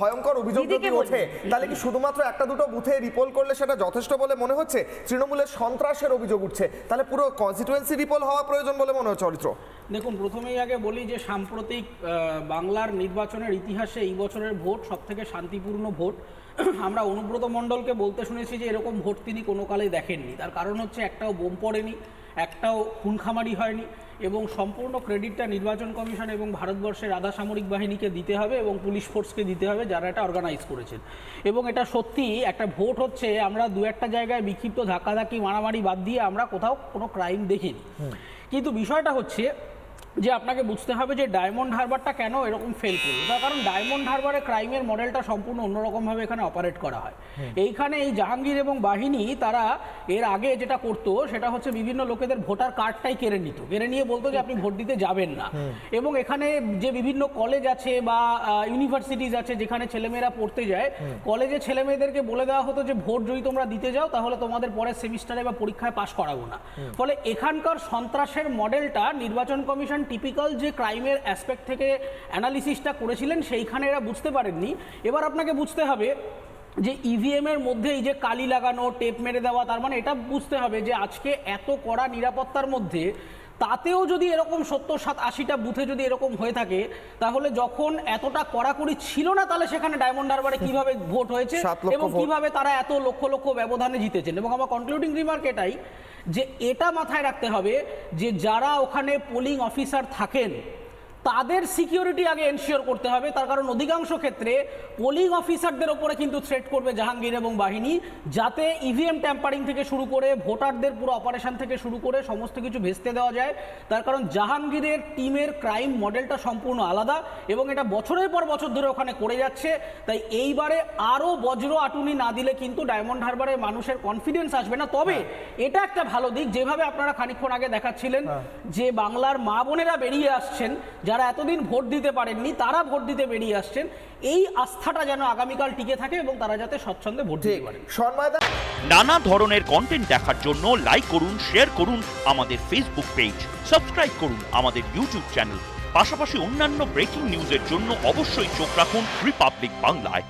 ভয়ঙ্কর অভিযোগ যদি ওঠে তাহলে কি শুধুমাত্র একটা দুটো বুথে রিপোল করলে সেটা যথেষ্ট বলে মনে হচ্ছে? তৃণমূলের সন্ত্রাসের অভিযোগ উঠছে, তাহলে পুরো কনস্টিটুয়েন্সি রিপোল হওয়া প্রয়োজন বলে মনে হচ্ছে চরিত্র? দেখুন, প্রথমেই আগে বলি যে সাম্প্রতিক বাংলার নির্বাচনের ইতিহাসে এই বছরের ভোট সবথেকে শান্তিপূর্ণ ভোট। আমরা অনুব্রত মণ্ডলকে বলতে শুনেছি যে এরকম ভোট তিনি কোনো কালেই দেখেননি। তার কারণ হচ্ছে একটাও বোম পড়েনি, একটাও খুনখামারি হয়নি, এবং সম্পূর্ণ ক্রেডিটটা নির্বাচন কমিশন এবং ভারতবর্ষের আধা সামরিক বাহিনীকে দিতে হবে এবং পুলিশ ফোর্সকে দিতে হবে যারা এটা অর্গানাইজ করেছেন। এবং এটা সত্যি একটা ভোট হচ্ছে, আমরা দু একটা জায়গায় বিক্ষিপ্ত ধাক্কাধাক্কি মারামারি বাদ দিয়ে আমরা কোথাও কোনো ক্রাইম দেখিনি। কিন্তু বিষয়টা হচ্ছে যে আপনাকে বুঝতে হবে যে ডায়মন্ড হারবারটা কেন এরকম ফেল করলো। তার কারণ ডায়মন্ড হারবারে ক্রাইমের মডেলটা সম্পূর্ণ অন্যরকমভাবে এখানে অপারেট করা হয়। এইখানে এই জাহাঙ্গীর এবং বাহিনী তারা এর আগে যেটা করতো সেটা হচ্ছে বিভিন্ন লোকেদের ভোটার কার্ডটাই কেড়ে নিত, কেড়ে নিয়ে বলতো যে আপনি ভোট দিতে যাবেন না। এবং এখানে যে বিভিন্ন কলেজ আছে বা ইউনিভার্সিটিজ আছে যেখানে ছেলেমেয়েরা পড়তে যায়, কলেজে ছেলেমেয়েদেরকে বলে দেওয়া হতো যে ভোট যদি তোমরা দিতে যাও তাহলে তোমাদের পরের সেমিস্টারে বা পরীক্ষায় পাশ করাবো না। ফলে এখানকার সন্ত্রাসের মডেলটা নির্বাচন কমিশন টিপিক্যাল যে ক্রাইমের অ্যাসপেক্ট থেকে অ্যানালিসিসটা করেছিলেন সেইখানে এরা বুঝতে পারেননি। এবার আপনাকে বুঝতে হবে যে ইভিএম এর মধ্যে এই যে কালি লাগানো, টেপ মেরে দেওয়া, তার মানে এটা বুঝতে হবে যে আজকে এত কড়া নিরাপত্তার মধ্যে তাতেও যদি এরকম 70-80টা বুথে যদি এরকম হয়ে থাকে, তাহলে যখন এতটা কড়াকড়ি ছিল না তাহলে সেখানে ডায়মন্ড হারবারে কিভাবে ভোট হয়েছে এবং কিভাবে তারা এত লক্ষ লক্ষ ব্যবধানে জিতেছেন। এবং আমার কনক্লুডিং রিমার্ক এটাই যে এটা মাথায় রাখতে হবে যে যারা ওখানে পোলিং অফিসার থাকেন তাদের সিকিউরিটি আগে এনশিওর করতে হবে। তার কারণ অধিকাংশ ক্ষেত্রে পোলিং অফিসারদের ওপরে কিন্তু থ্রেট করবে জাহাঙ্গীর এবং বাহিনী, যাতে ইভিএম ট্যাম্পারিং থেকে শুরু করে ভোটারদের পুরো অপারেশন থেকে শুরু করে সমস্ত কিছু ভেস্তে দেওয়া যায়। তার কারণ জাহাঙ্গীরের টিমের ক্রাইম মডেলটা সম্পূর্ণ আলাদা এবং এটা বছরের পর বছর ধরে ওখানে করে যাচ্ছে। তাই এইবারে আরও বজ্র আটুনি না দিলে কিন্তু ডায়মন্ড হারবারে মানুষের কনফিডেন্স আসবে না। তবে এটা একটা ভালো দিক, যেভাবে আপনারা খানিকক্ষণ আগে দেখাচ্ছিলেন যে বাংলার মা বোনেরা বেরিয়ে আসছেন, যারা এতদিন ভোট দিতে পারেননি তারা ভোট দিতে বেরিয়ে আসছেন। এই আস্থাটা যেন আগামীকাল টিকে থাকে এবং তারা যাতে স্বচ্ছন্দে ভোট দিতে পারে। নানা ধরনের কন্টেন্ট দেখার জন্য লাইক করুন, শেয়ার করুন আমাদের ফেসবুক পেজ, সাবস্ক্রাইব করুন আমাদের ইউটিউব চ্যানেল। পাশাপাশি অন্যান্য ব্রেকিং নিউজের জন্য অবশ্যই চোখ রাখুন রিপাবলিক বাংলায়।